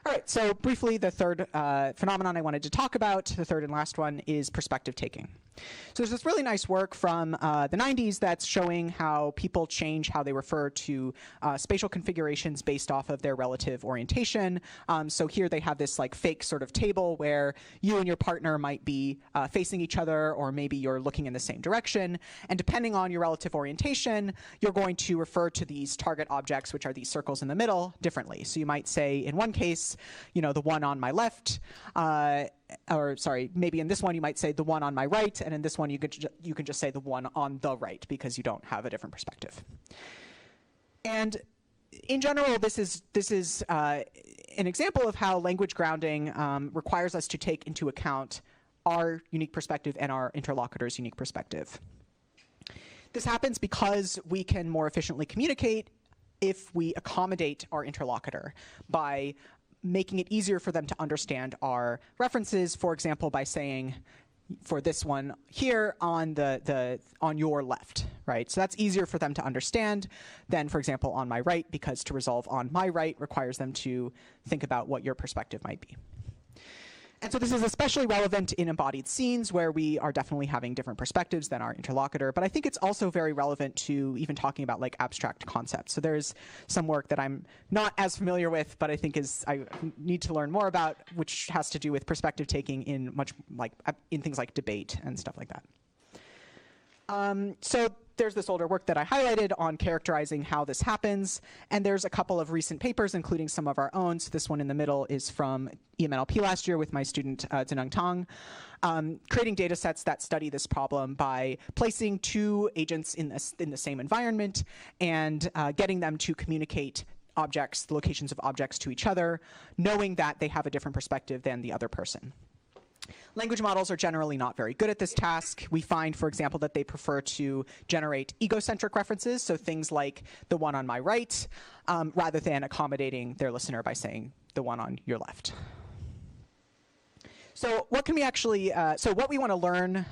All right, so briefly, the third phenomenon I wanted to talk about, the third and last one, is perspective taking. So there's this really nice work from the 90s that's showing how people change how they refer to spatial configurations based off of their relative orientation. So here they have this like fake sort of table where you and your partner might be facing each other, or maybe you're looking in the same direction. And depending on your relative orientation, you're going to refer to these target objects, which are these circles in the middle, differently. So you might say, in one case, the one on my left, or sorry, maybe in this one you might say the one on my right, and in this one you can just say the one on the right because you don't have a different perspective. And in general, this is an example of how language grounding requires us to take into account our unique perspective and our interlocutor's unique perspective. This happens because we can more efficiently communicate if we accommodate our interlocutor by making it easier for them to understand our references, for example, by saying, for this one here, on your left, right? So that's easier for them to understand than, for example, on my right, because to resolve on my right requires them to think about what your perspective might be. And so this is especially relevant in embodied scenes where we are definitely having different perspectives than our interlocutor. But I think it's also very relevant to even talking about like abstract concepts. So there's some work that I'm not as familiar with, but I think I need to learn more about, which has to do with perspective taking in things like debate and stuff like that. So there's this older work that I highlighted on characterizing how this happens. And there's a couple of recent papers, including some of our own. So this one in the middle is from EMNLP last year with my student, Zineng Tang, creating data sets that study this problem by placing two agents in the same environment and getting them to communicate objects, the locations of objects to each other, knowing that they have a different perspective than the other person. Language models are generally not very good at this task. We find, for example, that they prefer to generate egocentric references, so things like the one on my right, rather than accommodating their listener by saying the one on your left. So what can we actually, so what we want to learn,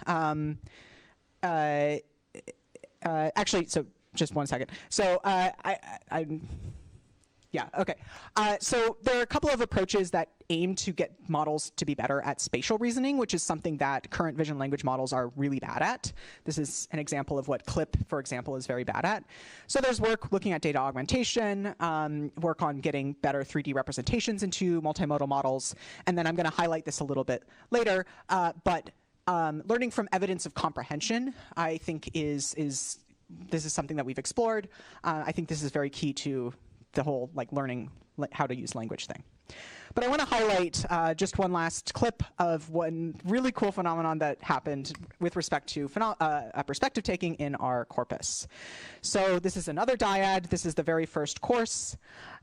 actually, so just one second. So so there are a couple of approaches that aim to get models to be better at spatial reasoning, which is something that current vision language models are really bad at. This is an example of what CLIP, for example, is very bad at. So there's work looking at data augmentation, work on getting better 3D representations into multimodal models, and then I'm going to highlight this a little bit later, but learning from evidence of comprehension, I think this is something that we've explored. I think this is very key to the whole learning how to use language thing. But I want to highlight just one last clip of one really cool phenomenon that happened with respect to perspective taking in our corpus. So this is another dyad. This is the very first course.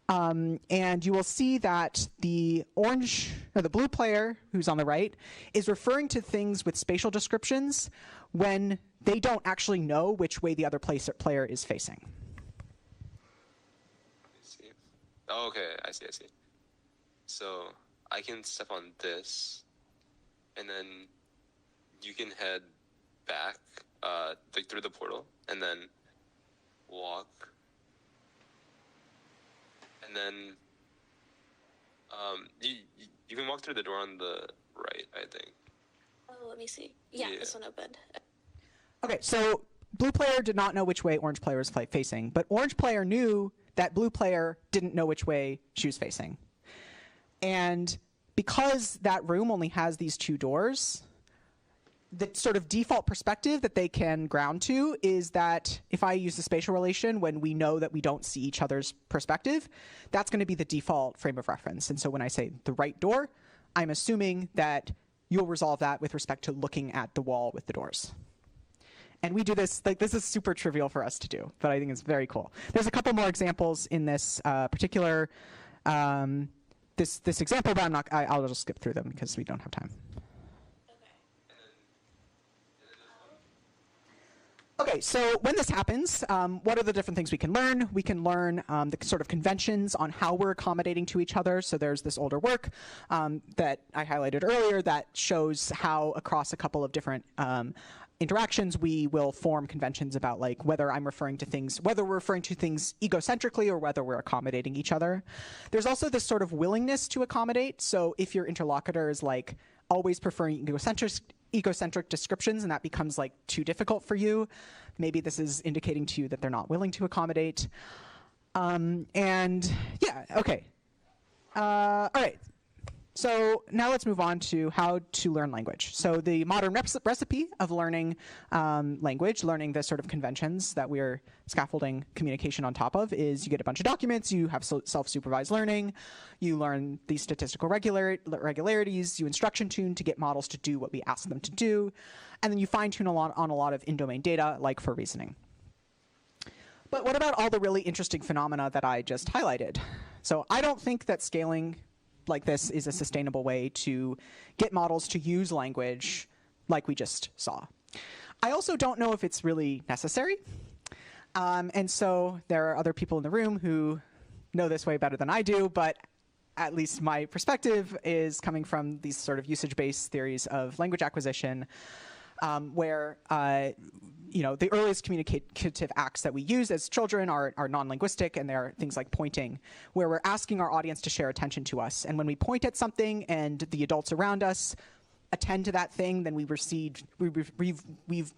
And you will see that the blue player, who's on the right, is referring to things with spatial descriptions when they don't actually know which way the other player is facing. Oh, okay, I see. So I can step on this, and then you can head back, through the portal, and then walk, and then you can walk through the door on the right, I think. Oh, let me see. Yeah, this one opened. Okay, so blue player did not know which way orange player was facing, but orange player knew that blue player didn't know which way she was facing. And because that room only has these two doors, the sort of default perspective that they can ground to is that if I use the spatial relation when we know that we don't see each other's perspective, that's going to be the default frame of reference. And so when I say the right door, I'm assuming that you'll resolve that with respect to looking at the wall with the doors. And we do this, this is super trivial for us to do, but I think it's very cool. There's a couple more examples in this particular, this example, but I'll just skip through them because we don't have time. Okay, so when this happens, what are the different things we can learn? We can learn the sort of conventions on how we're accommodating to each other. So there's this older work that I highlighted earlier that shows how across a couple of different interactions we will form conventions about whether we're referring to things egocentrically or whether we're accommodating each other. There's also this sort of willingness to accommodate. So if your interlocutor is always preferring egocentric descriptions and that becomes too difficult for you, maybe this is indicating to you that they're not willing to accommodate. And yeah, okay. All right. So now let's move on to how to learn language. So the modern recipe of learning language, learning the sort of conventions that we're scaffolding communication on top of, is you get a bunch of documents, you have self-supervised learning, you learn these statistical regularities, you instruction tune to get models to do what we ask them to do, and then you fine-tune on a lot of in-domain data, like for reasoning. But what about all the really interesting phenomena that I just highlighted? So I don't think that scaling like this is a sustainable way to get models to use language like we just saw. I also don't know if it's really necessary. And so there are other people in the room who know this way better than I do, but at least my perspective is coming from these sort of usage-based theories of language acquisition, where the earliest communicative acts that we use as children are non-linguistic, and they're things like pointing, where we're asking our audience to share attention to us. And when we point at something and the adults around us attend to that thing, then we've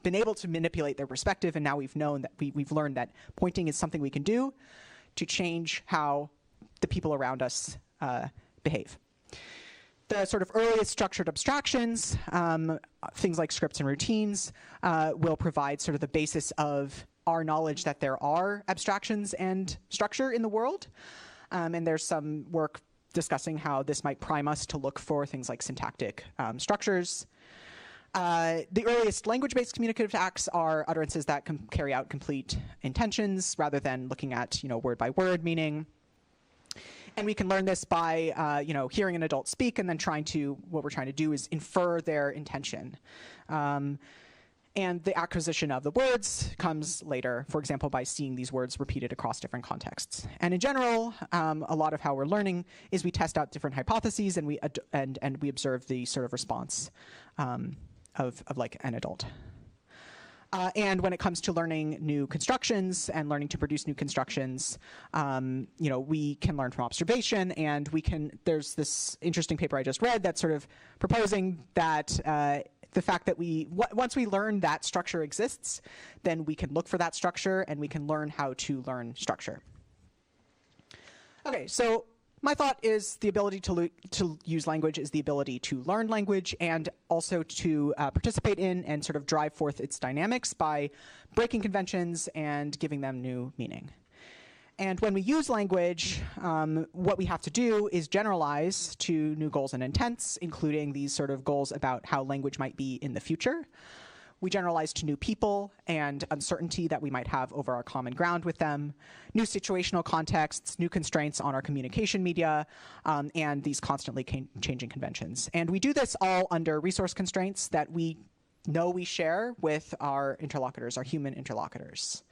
been able to manipulate their perspective, and now we've learned that pointing is something we can do to change how the people around us behave. The sort of earliest structured abstractions, things like scripts and routines, will provide sort of the basis of our knowledge that there are abstractions and structure in the world. And there's some work discussing how this might prime us to look for things like syntactic structures. The earliest language-based communicative acts are utterances that carry out complete intentions rather than looking at word-by-word meaning. And we can learn this by, hearing an adult speak and then what we're trying to do is infer their intention. And the acquisition of the words comes later, for example, by seeing these words repeated across different contexts. And in general, a lot of how we're learning is we test out different hypotheses and we observe the sort of response of like an adult. And when it comes to learning new constructions and learning to produce new constructions, we can learn from observation, and there's this interesting paper I just read that's sort of proposing that the fact that once we learn that structure exists, then we can look for that structure and we can learn how to learn structure. Okay, so my thought is the ability to use language is the ability to learn language and also to participate in and sort of drive forth its dynamics by breaking conventions and giving them new meaning. And when we use language, what we have to do is generalize to new goals and intents, including these sort of goals about how language might be in the future. We generalize to new people and uncertainty that we might have over our common ground with them, new situational contexts, new constraints on our communication media, and these constantly changing conventions. And we do this all under resource constraints that we know we share with our interlocutors, our human interlocutors.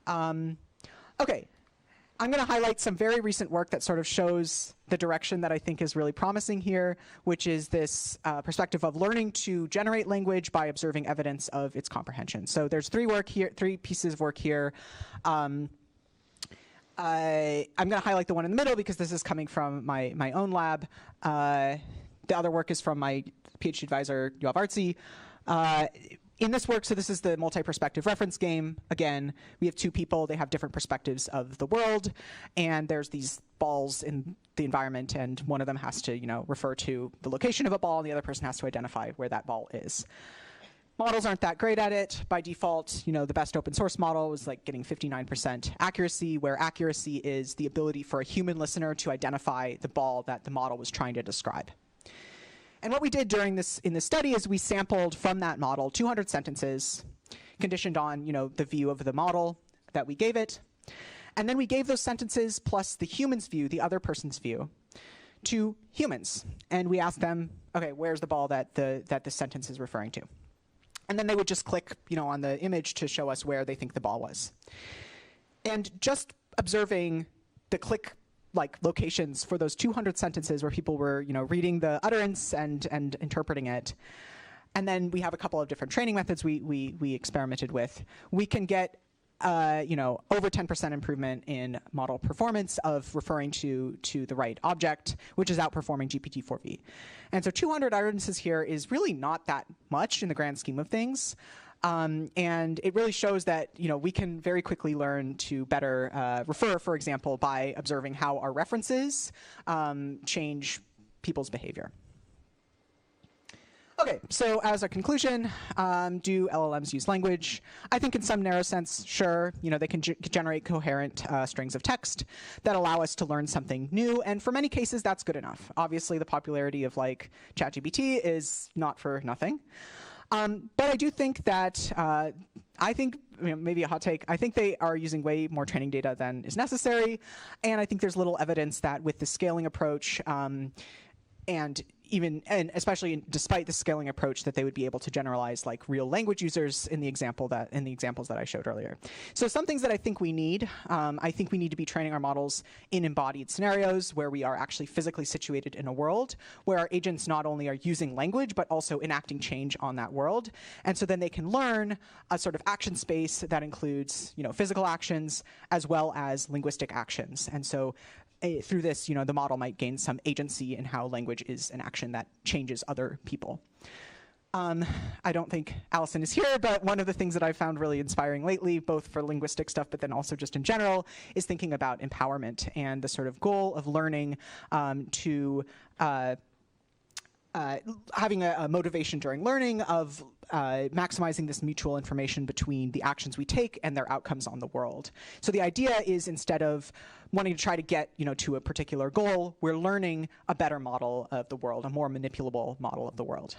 Okay. I'm going to highlight some very recent work that sort of shows the direction that I think is really promising here, which is this perspective of learning to generate language by observing evidence of its comprehension. So there's three pieces of work here. I'm going to highlight the one in the middle because this is coming from my own lab. The other work is from my PhD advisor, Yoav Artzi. In this work, so this is the multi-perspective reference game. Again, we have two people. They have different perspectives of the world. And there's these balls in the environment. And one of them has to, refer to the location of a ball. And the other person has to identify where that ball is. Models aren't that great at it. By default, the best open source model was like getting 59% accuracy, where accuracy is the ability for a human listener to identify the ball that the model was trying to describe. And what we did in this study is we sampled from that model 200 sentences, conditioned on the view of the model that we gave it, and then we gave those sentences plus the human's view, the other person's view, to humans, and we asked them, okay, where's the ball that the sentence is referring to, and then they would just click on the image to show us where they think the ball was, and just observing the click locations for those 200 sentences where people were, reading the utterance and interpreting it. And then we have a couple of different training methods we experimented with. We can get, over 10% improvement in model performance of referring to the right object, which is outperforming GPT-4v. And so 200 utterances here is really not that much in the grand scheme of things. And it really shows that we can very quickly learn to better refer, for example, by observing how our references change people's behavior. Okay, so as a conclusion, do LLMs use language? I think in some narrow sense, sure. They can generate coherent strings of text that allow us to learn something new, and for many cases, that's good enough. Obviously, the popularity of ChatGPT is not for nothing. But I do think that, maybe a hot take, I think they are using way more training data than is necessary. And I think there's little evidence that with the scaling approach, and especially despite the scaling approach, that they would be able to generalize real language users in the examples that I showed earlier. So some things that I think we need, I think we need to be training our models in embodied scenarios where we are actually physically situated in a world where our agents not only are using language but also enacting change on that world. And so then they can learn a sort of action space that includes physical actions as well as linguistic actions. And so through this, the model might gain some agency in how language is an action that changes other people. I don't think Allison is here, but one of the things that I've found really inspiring lately, both for linguistic stuff, but then also just in general, is thinking about empowerment and the sort of goal of learning to having a motivation during learning of maximizing this mutual information between the actions we take and their outcomes on the world. So the idea is, instead of wanting to try to get to a particular goal, we're learning a better model of the world, a more manipulable model of the world.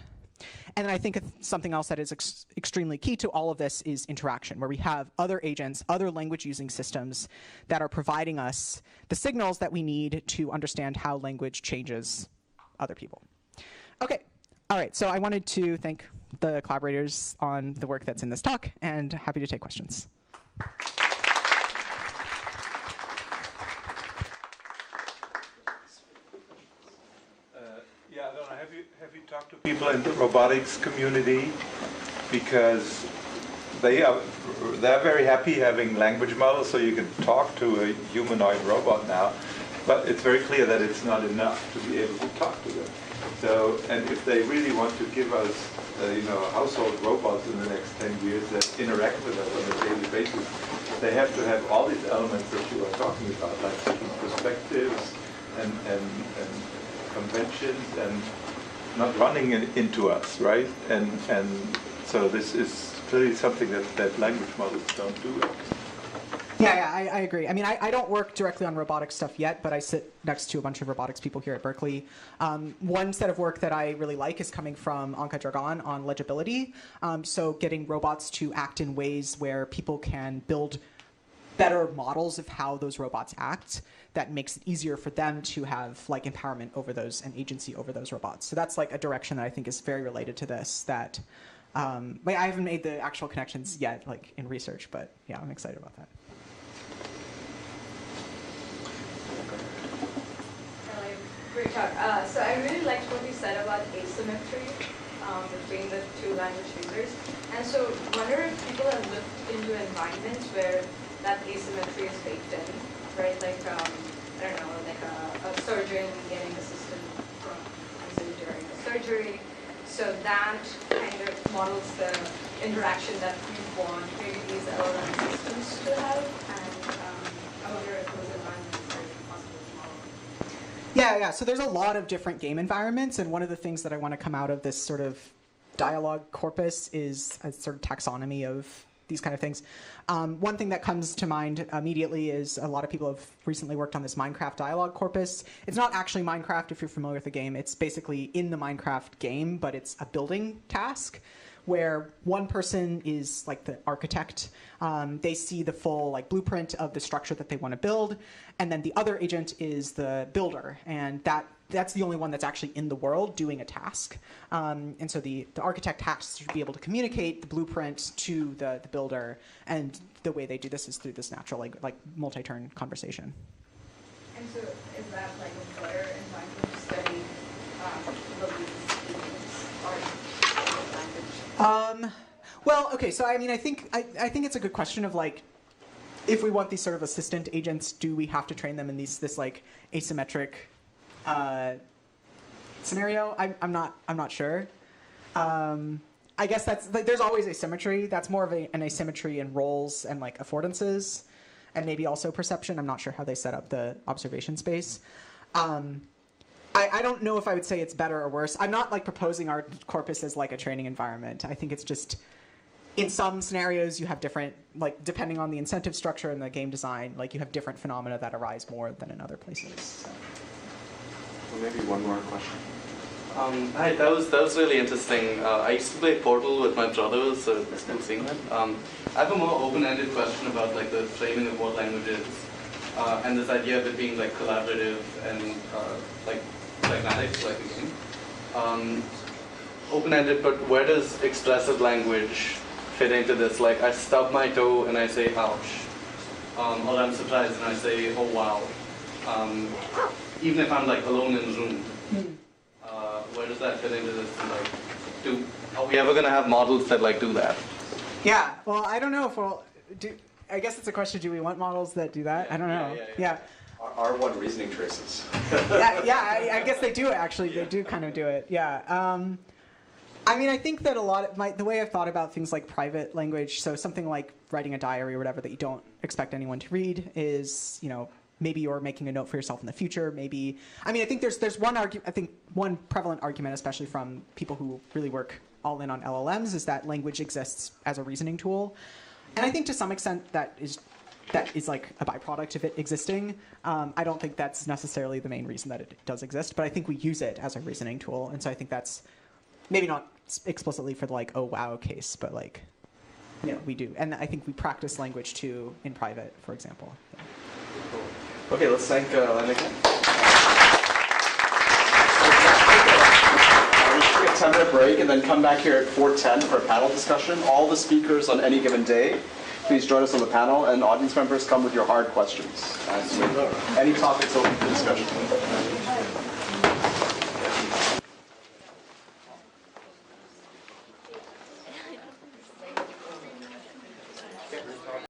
And then I think something else that is extremely key to all of this is interaction, where we have other agents, other language-using systems that are providing us the signals that we need to understand how language changes other people. Okay, all right, so I wanted to thank the collaborators on the work that's in this talk, and happy to take questions. Have you talked to people in the robotics community? Because they're very happy having language models, so you can talk to a humanoid robot now. But it's very clear that it's not enough to be able to talk to them. So, and if they really want to give us, household robots in the next 10 years that interact with us on a daily basis, they have to have all these elements that you are talking about, like different perspectives and conventions and not running into us, right? And so this is clearly something that language models don't do. Yeah, I agree. I mean, I don't work directly on robotics stuff yet, but I sit next to a bunch of robotics people here at Berkeley. One set of work that I really like is coming from Anka Dragan on legibility. So getting robots to act in ways where people can build better models of how those robots act that makes it easier for them to have like empowerment over those and agency over those robots. So that's like a direction that I think is very related to this that I haven't made the actual connections yet, like in research, but yeah, I'm excited about that. Great talk. So I really liked what you said about asymmetry between the two language users. And so I wonder if people have looked into environments where that asymmetry is baked in, right? Like, I don't know, like a surgeon getting assistance from during a surgery. So that kind of models the interaction that we want maybe these LLM systems to have. And I wonder if those environments are possible to model. Yeah. So there's a lot of different game environments, and one of the things that I want to come out of this sort of dialogue corpus is a sort of taxonomy of these kind of things. One thing that comes to mind immediately is a lot of people have recently worked on this Minecraft dialogue corpus. It's not actually Minecraft if you're familiar with the game. It's basically in the Minecraft game, but it's a building task where one person is like the architect. They see the full like blueprint of the structure that they want to build, and then the other agent is the builder, and that's the only one that's actually in the world doing a task. And so the architect has to be able to communicate the blueprint to the builder, and the way they do this is through this natural like multi-turn conversation. And so is that like a better environment to study Well, okay, so I mean, I think it's a good question of like, if we want these sort of assistant agents, do we have to train them in this like asymmetric scenario? I'm not sure. I guess there's always asymmetry. That's more of an asymmetry in roles and like affordances, and maybe also perception. I'm not sure how they set up the observation space. I don't know if I would say it's better or worse. I'm not like proposing our corpus as like a training environment. I think it's just, in some scenarios you have different, like depending on the incentive structure and the game design, like you have different phenomena that arise more than in other places. So. Well, maybe one more question. Hi, that was really interesting. I used to play Portal with my brothers, so it's cool seeing that. I have a more open-ended question about like the framing of what language is, and this idea of it being like collaborative and like pragmatic, like a game. Open-ended, but where does expressive language fit into this? Like, I stub my toe and I say, ouch. Or I'm surprised and I say, oh, wow. Even if I'm, like, alone in the room. Where does that fit into this? Like, are we ever going to have models that, like, do that? Yeah, well, I don't know if we'll do... I guess it's a question, do we want models that do that? I don't know. Yeah. R1 reasoning traces. I guess they do actually. Yeah. They do kind of do it. Yeah. I mean, I think that a lot of the way I've thought about things like private language, so something like writing a diary or whatever that you don't expect anyone to read is, maybe you're making a note for yourself in the future. Maybe, I mean, I think there's one argument. I think one prevalent argument, especially from people who really work all in on LLMs, is that language exists as a reasoning tool, and I think to some extent that is like a byproduct of it existing. I don't think that's necessarily the main reason that it does exist, but I think we use it as a reasoning tool, and so I think that's maybe not explicitly for the like, oh wow case, but like, you know, we do. And I think we practice language too in private, for example. Yeah. Okay, let's thank Alane again. We'll take a 10-minute break and then come back here at 4:10 for a panel discussion. All the speakers on any given day, please join us on the panel, and audience members, come with your hard questions. Any topics open for discussion.